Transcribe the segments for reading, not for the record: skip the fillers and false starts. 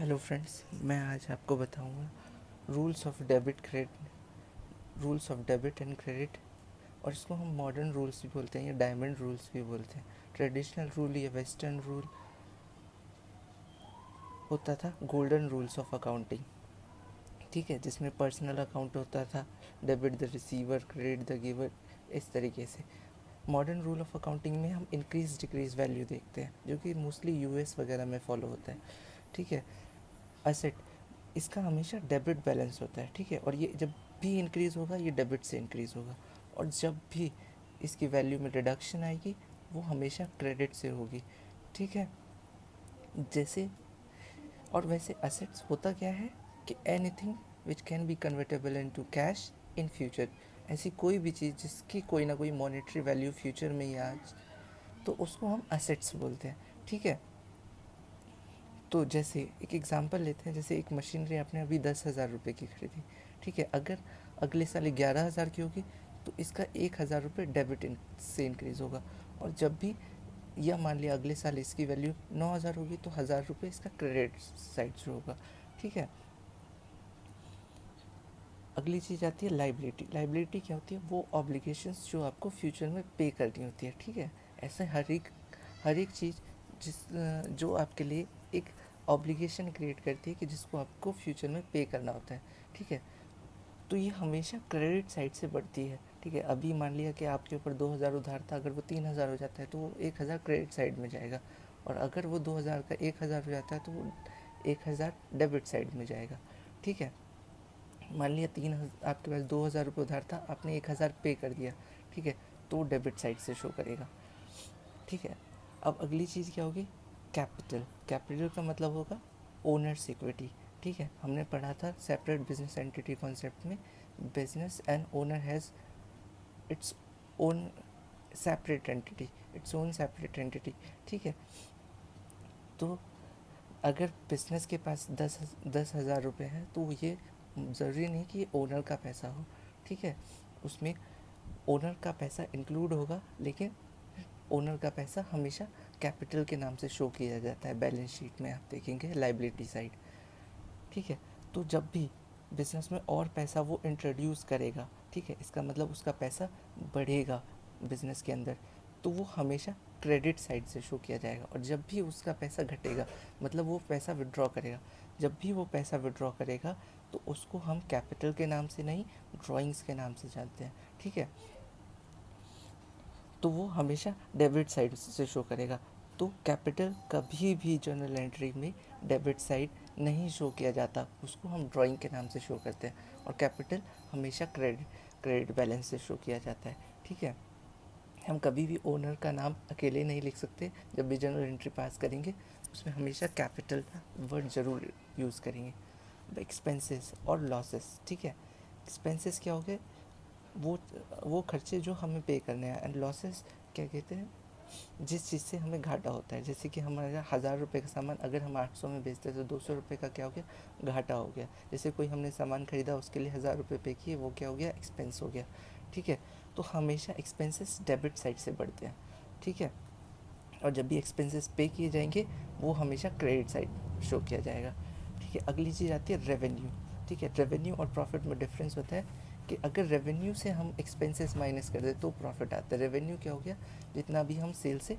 Hello friends, मैं आज आपको बताऊंगा rules of debit and credit. और इसको हम मॉडर्न रूल्स भी बोलते हैं या डायमंड रूल्स भी बोलते हैं। ट्रेडिशनल रूल या वेस्टर्न रूल होता था गोल्डन रूल्स ऑफ अकाउंटिंग, ठीक है, जिसमें पर्सनल अकाउंट होता था, debit the receiver, credit the giver, इस तरीके से। मॉडर्न रूल ऑफ अकाउंटिंग में हम इंक्रीज डिक्रीज वैल्यू देखते हैं, जो कि मोस्टली यूएस वगैरह में फॉलो होता है, ठीक है। असेट, इसका हमेशा डेबिट बैलेंस होता है, ठीक है, और ये जब भी इंक्रीज़ होगा ये डेबिट से इंक्रीज़ होगा, और जब भी इसकी वैल्यू में रिडक्शन आएगी वो हमेशा क्रेडिट से होगी, ठीक है। जैसे और वैसे असेट्स होता क्या है कि anything which can be convertible into cash in future, ऐसी कोई भी चीज़ जिसकी कोई ना कोई मॉनेटरी वैल्यू फ्यूचर में ही आज, तो उसको हम असेट्स बोलते हैं, ठीक है। तो जैसे एक एग्जांपल लेते हैं, जैसे एक मशीनरी आपने अभी 10,000 रुपये की खरीदी, ठीक है। अगर अगले साल 11,000 की होगी तो इसका 1,000 रुपये डेबिट से इंक्रीज़ होगा, और जब भी, या मान लिया अगले साल इसकी वैल्यू 9,000 होगी तो 1,000 रुपये इसका क्रेडिट साइड से होगा, ठीक है। अगली चीज़ आती है लाइबिलिटी। लाइबिलिटी क्या होती है? वो ऑब्लिगेशंस जो आपको फ्यूचर में पे करनी होती है, ठीक है। ऐसे हर एक चीज़ जिस जो आपके लिए एक ऑब्लिगेशन क्रिएट करती है कि जिसको आपको फ्यूचर में पे करना होता है, ठीक है। तो ये हमेशा क्रेडिट साइड से बढ़ती है, ठीक है। अभी मान लिया कि आपके ऊपर 2,000 उधार था, अगर वो 3,000 हो जाता है तो वो 1,000 क्रेडिट साइड में जाएगा, और अगर वो 2,000 का 1,000 हो जाता है तो वो 1,000 डेबिट साइड में जाएगा, ठीक है। मान लिया आपके पास 2,000 रुपये उधार था, आपने 1,000 पे कर दिया, ठीक है, तो वो डेबिट साइड से शो करेगा, ठीक है। अब अगली चीज़ क्या होगी? कैपिटल। कैपिटल का मतलब होगा ओनर्स इक्विटी, ठीक है। हमने पढ़ा था सेपरेट बिजनेस एंटिटी कॉन्सेप्ट में, business and owner has its own separate entity, ठीक है। तो अगर बिजनेस के पास 10,000 रुपये हैं तो ये ज़रूरी नहीं कि ये ओनर का पैसा हो, ठीक है। उसमें ओनर का पैसा इंक्लूड होगा, लेकिन ओनर का पैसा हमेशा कैपिटल के नाम से शो किया जाता है बैलेंस शीट में, आप देखेंगे लाइबिलिटी साइड, ठीक है। तो जब भी बिजनेस में और पैसा वो इंट्रोड्यूस करेगा, ठीक है, इसका मतलब उसका पैसा बढ़ेगा बिजनेस के अंदर, तो वो हमेशा क्रेडिट साइड से शो किया जाएगा। और जब भी उसका पैसा घटेगा, मतलब वो पैसा विड्रॉ करेगा, जब भी वो पैसा विड्रॉ करेगा तो उसको हम कैपिटल के नाम से नहीं, ड्राइंग्स के नाम से जानते हैं, ठीक है। तो वो हमेशा डेबिट साइड से शो करेगा। तो कैपिटल कभी भी जर्नल एंट्री में डेबिट साइड नहीं शो किया जाता, उसको हम ड्राइंग के नाम से शो करते हैं, और कैपिटल हमेशा क्रेडिट बैलेंस से शो किया जाता है, ठीक है। हम कभी भी ओनर का नाम अकेले नहीं लिख सकते, जब भी जर्नल एंट्री पास करेंगे उसमें हमेशा कैपिटल वर्ड ज़रूर यूज़ करेंगे। एक्सपेंसेस और लॉसेस, ठीक है। एक्सपेंसेस क्या हो गए? वो वो खर्चे जो हमें पे करने हैं, एंड लॉसेस क्या कहते हैं? जिस चीज़ से हमें घाटा होता है। जैसे कि हमारा 1,000 रुपये का सामान अगर हम 800 में बेचते हैं तो 200 रुपये का क्या हो गया? घाटा हो गया। जैसे कोई हमने सामान खरीदा, उसके लिए 1,000 रुपये पे किए, वो क्या हो गया? एक्सपेंस हो गया, ठीक है। तो हमेशा एक्सपेंसेस डेबिट साइड से बढ़ते हैं, ठीक है। और जब भी एक्सपेंसेस पे किए जाएंगे वो हमेशा क्रेडिट साइड शो किया जाएगा, ठीक है। अगली चीज़ आती है रेवेन्यू, ठीक है। रेवेन्यू और प्रॉफिट में डिफरेंस होता है कि अगर रेवेन्यू से हम एक्सपेंसेस माइनस कर दे तो प्रॉफिट आता है। रेवेन्यू क्या हो गया? जितना भी हम सेल से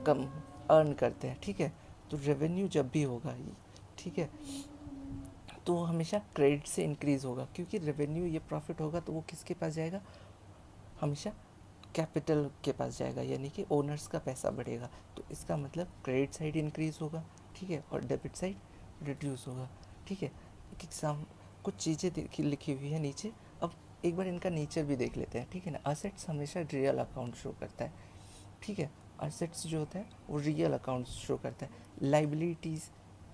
कम अर्न करते हैं, ठीक है। तो रेवेन्यू जब भी होगा, ठीक है, तो वो हमेशा क्रेडिट से इंक्रीज़ होगा, क्योंकि रेवेन्यू ये प्रॉफिट होगा तो वो किसके पास जाएगा? हमेशा कैपिटल के पास जाएगा, यानी कि ओनर्स का पैसा बढ़ेगा। तो इसका मतलब क्रेडिट साइड इंक्रीज़ होगा, ठीक है, और डेबिट साइड रिड्यूस होगा, ठीक है। एक एग्जाम, कुछ चीज़ें लिखी हुई है नीचे। अब एक बार इनका नेचर भी देख लेते हैं, ठीक है ना। असेट्स हमेशा रियल अकाउंट शो करता है, ठीक है। असेट्स जो होता है वो रियल अकाउंट शो करता है। लाइबिलिटीज़,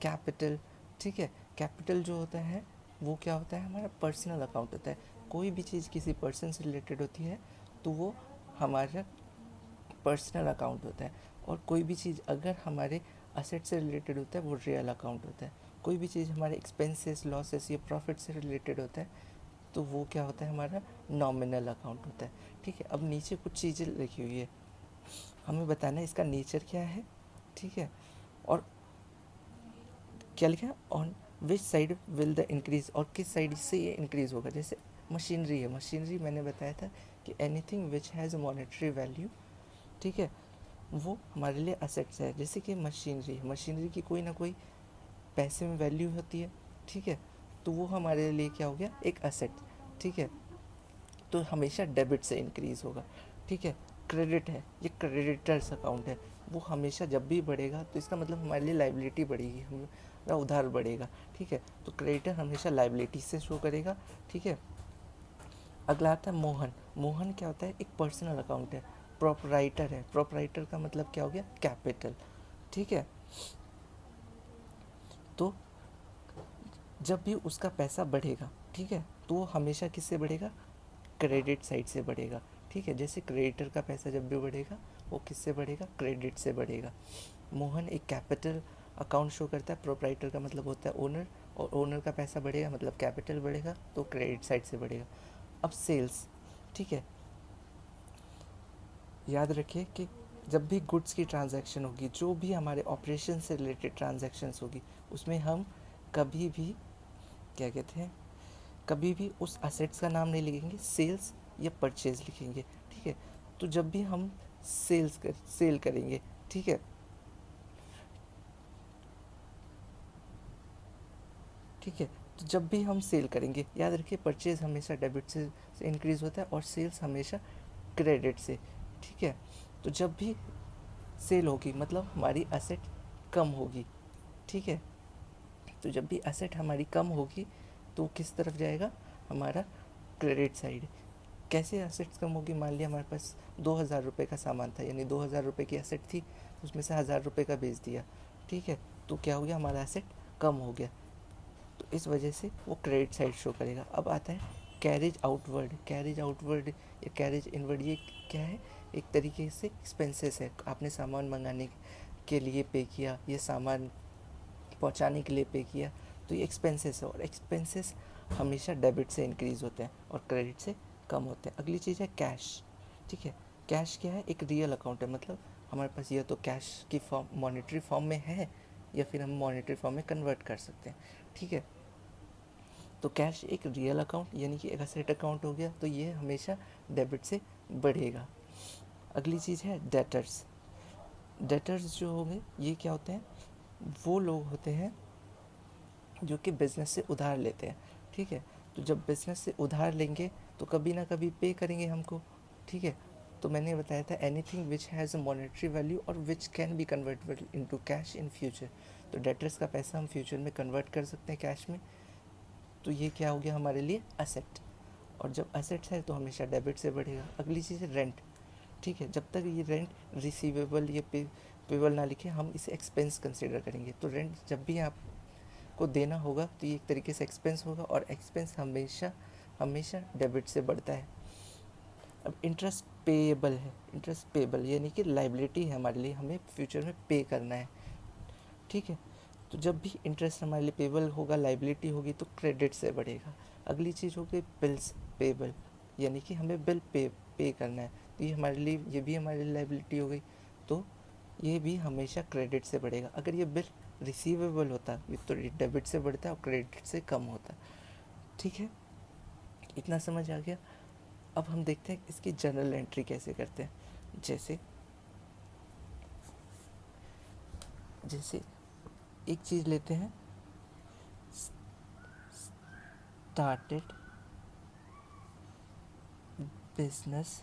कैपिटल, ठीक है। कैपिटल जो होता है वो क्या होता है? हमारा पर्सनल अकाउंट होता है। कोई भी चीज़ किसी पर्सन से रिलेटेड होती है तो वो हमारा पर्सनल अकाउंट होता है, और कोई भी चीज़ अगर हमारे असेट से रिलेटेड होता है वो रियल अकाउंट होता है। कोई भी चीज़ हमारे एक्सपेंसेस, लॉसेस या प्रॉफिट से रिलेटेड होता है तो वो क्या होता है? हमारा नॉमिनल अकाउंट होता है, ठीक है। अब नीचे कुछ चीज़ें लिखी हुई है, हमें बताना है इसका नेचर क्या है, ठीक है। और क्या लिखा है, on which side will the increase, और किस साइड से ये इंक्रीज होगा। जैसे मशीनरी है, मशीनरी मैंने बताया था कि anything which has monetary value, ठीक है, वो हमारे लिए असेट्स है। जैसे कि मशीनरी, मशीनरी की कोई ना कोई पैसे में वैल्यू होती है, ठीक है, तो वो हमारे लिए क्या हो गया, एक असेट, ठीक है, तो हमेशा डेबिट से इंक्रीज होगा, ठीक है। क्रेडिट है, ये क्रेडिटर्स अकाउंट है, वो हमेशा जब भी बढ़ेगा तो इसका मतलब हमारे लिए लाइबिलिटी बढ़ेगी, हमारा उधार बढ़ेगा, ठीक है, तो क्रेडिटर हमेशा लाइबिलिटी से शो करेगा, ठीक है। अगला आता है मोहन। मोहन क्या होता है, एक पर्सनल अकाउंट है, प्रोपराइटर है, प्रोपराइटर का मतलब क्या हो गया, कैपिटल, ठीक है। तो जब भी उसका पैसा बढ़ेगा, ठीक है, तो वो हमेशा किससे बढ़ेगा, क्रेडिट साइड से बढ़ेगा, ठीक है। जैसे क्रेडिटर का पैसा जब भी बढ़ेगा वो किससे बढ़ेगा, क्रेडिट से बढ़ेगा। मोहन एक कैपिटल अकाउंट शो करता है, प्रोपराइटर का मतलब होता है ओनर, और ओनर का पैसा बढ़ेगा मतलब कैपिटल बढ़ेगा, तो क्रेडिट साइड से बढ़ेगा। अब सेल्स, ठीक है, याद रखिए कि जब भी गुड्स की ट्रांजैक्शन होगी, जो भी हमारे ऑपरेशन से रिलेटेड ट्रांजैक्शंस होगी, उसमें हम कभी भी क्या कहते हैं, कभी भी उस असेट्स का नाम नहीं लिखेंगे, सेल्स या परचेज लिखेंगे, ठीक है। तो जब भी हम सेल करेंगे, ठीक है, ठीक है, तो जब भी हम सेल करेंगे, याद रखिए परचेज हमेशा डेबिट से इंक्रीज होता है और सेल्स हमेशा क्रेडिट से, ठीक है। तो जब भी सेल होगी मतलब हमारी असेट कम होगी, ठीक है, तो जब भी असेट हमारी कम होगी तो किस तरफ जाएगा, हमारा क्रेडिट साइड। कैसे असेट्स कम होगी, मान लिया हमारे पास 2,000 रुपये का सामान था, यानी 2,000 रुपये की असेट थी, उसमें से 1,000 रुपये का बेच दिया, ठीक है, तो क्या हो गया, हमारा असेट कम हो गया, तो इस वजह से वो क्रेडिट साइड शो करेगा। अब आता है कैरेज आउटवर्ड। कैरेज आउटवर्ड या कैरेज इनवर्ड, ये क्या है, एक तरीके से एक्सपेंसेस है, आपने सामान मंगाने के लिए पे किया, ये सामान पहुंचाने के लिए पे किया, तो ये एक्सपेंसेस है, और एक्सपेंसेस हमेशा डेबिट से इंक्रीज होते हैं और क्रेडिट से कम होते हैं। अगली चीज़ है कैश, ठीक है। कैश क्या है, एक रियल अकाउंट है, मतलब हमारे पास ये तो कैश की फॉर्म मॉनेटरी फॉर्म में है, या फिर हम मॉनेटरी फॉर्म में कन्वर्ट कर सकते हैं, ठीक है। तो कैश एक रियल अकाउंट यानी कि एक असेट अकाउंट हो गया, तो ये हमेशा डेबिट से बढ़ेगा। अगली चीज़ है डेटर्स। डेटर्स जो होंगे ये क्या होते हैं, वो लोग होते हैं जो कि बिज़नेस से उधार लेते हैं, ठीक है। तो जब बिज़नेस से उधार लेंगे तो कभी ना कभी पे करेंगे हमको, ठीक है। तो मैंने बताया था anything which has a monetary value और which can be convertible into cash in future. तो डेटर्स का पैसा हम फ्यूचर में कन्वर्ट कर सकते हैं कैश में, तो ये क्या हो गया हमारे लिए असेट, और जब असेट्स है तो हमेशा डेबिट से बढ़ेगा। अगली चीज़ है रेंट, ठीक है, जब तक ये रेंट रिसीवेबल या पेबल ना लिखे हम इसे एक्सपेंस कंसिडर करेंगे। तो रेंट जब भी आपको देना होगा तो ये एक तरीके से एक्सपेंस होगा, और एक्सपेंस हमेशा हमेशा डेबिट से बढ़ता है। अब इंटरेस्ट पेएबल है, इंटरेस्ट पेएबल यानी कि लाइबिलिटी है हमारे लिए, हमें फ्यूचर में पे करना है, ठीक है। तो जब भी इंटरेस्ट हमारे लिए पेबल होगा, लाइबिलिटी होगी, तो क्रेडिट से बढ़ेगा। अगली चीज़ हो गई बिल्स पेबल, यानी कि हमें बिल पे करना है, तो ये हमारे लिए, ये भी हमारे लिए लाइबिलिटी हो गई, तो ये भी हमेशा क्रेडिट से बढ़ेगा। अगर ये बिल रिसीवेबल होता ये तो डेबिट से बढ़ता है और क्रेडिट से कम होता, ठीक है। इतना समझ आ गया। अब हम देखते हैं इसकी जर्नल एंट्री कैसे करते हैं। जैसे जैसे एक चीज़ लेते हैं, स्टार्टेड बिजनेस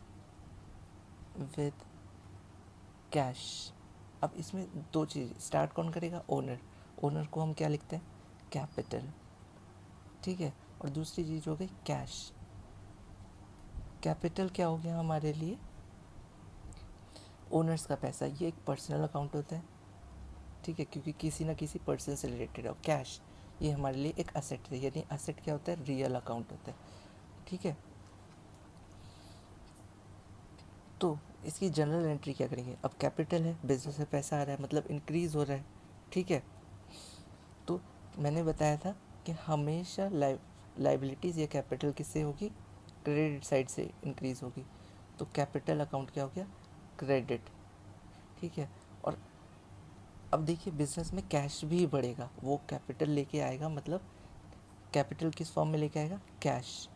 विद कैश। अब इसमें दो चीज़, स्टार्ट कौन करेगा, ओनर। ओनर को हम क्या लिखते हैं, कैपिटल, ठीक है। और दूसरी चीज़ हो गई कैश। कैपिटल क्या हो गया हमारे लिए, ओनर्स का पैसा, ये एक पर्सनल अकाउंट होता है, ठीक है, क्योंकि किसी ना किसी पर्सन से रिलेटेड है। कैश ये हमारे लिए एक असेट है, यानी असेट क्या होता है, रियल अकाउंट होता है, ठीक है। तो इसकी जनरल एंट्री क्या करेंगे, अब कैपिटल है, बिजनेस में पैसा आ रहा है मतलब इंक्रीज हो रहा है, ठीक है। तो मैंने बताया था कि हमेशा लाइबिलिटीज़ या कैपिटल किससे होगी, क्रेडिट साइड से इंक्रीज होगी, तो कैपिटल अकाउंट क्या हो गया, क्रेडिट, ठीक है। और अब देखिए बिजनेस में कैश भी बढ़ेगा, वो कैपिटल लेके आएगा, मतलब कैपिटल किस फॉर्म में लेके आएगा, कैश।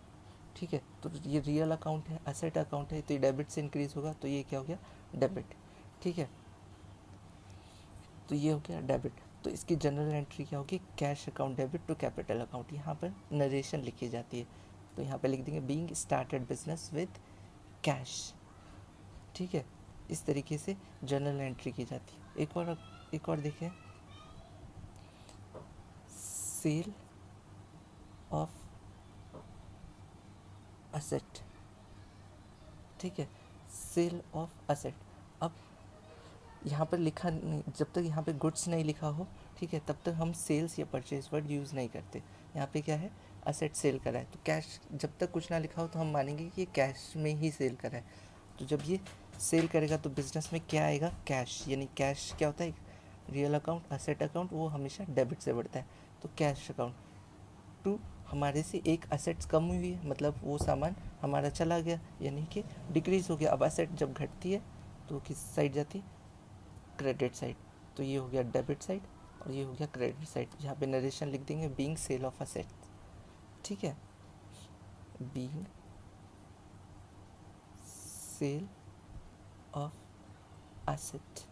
ठीक है, तो ये रियल अकाउंट है, असेट अकाउंट है, तो ये डेबिट से इंक्रीज होगा, तो ये क्या हो गया, डेबिट। ठीक है, तो ये हो गया डेबिट। तो इसकी जनरल एंट्री क्या होगी, cash account debit to capital account. यहाँ पर नरेशन लिखी जाती है, तो यहाँ पे लिख देंगे being started business with cash. ठीक है, इस तरीके से जर्नल एंट्री की जाती है। एक और देखें, सेल ऑफ असेट। ठीक है, सेल ऑफ असेट। अब यहाँ पर लिखा नहीं, जब तक यहाँ पे गुड्स नहीं लिखा हो, ठीक है, तब तक हम सेल्स या परचेज वर्ड यूज़ नहीं करते। यहाँ पे क्या है, असेट सेल करा है, तो कैश जब तक कुछ ना लिखा हो तो हम मानेंगे कि ये कैश में ही सेल करा है। तो जब ये सेल करेगा तो बिजनेस में क्या आएगा, कैश। यानी कैश क्या होता है, रियल अकाउंट, असेट अकाउंट, वो हमेशा डेबिट से बढ़ता है। तो कैश अकाउंट टू, हमारे से एक असेट्स कम हुई है, मतलब वो सामान हमारा चला गया, यानी कि डिक्रीज़ हो गया। अब असेट जब घटती है तो किस साइड जाती है, क्रेडिट साइड। तो ये हो गया डेबिट साइड और ये हो गया क्रेडिट साइड। यहाँ पे नरेशन लिख देंगे बीइंग सेल ऑफ असेट। ठीक है, बीइंग सेल ऑफ असेट।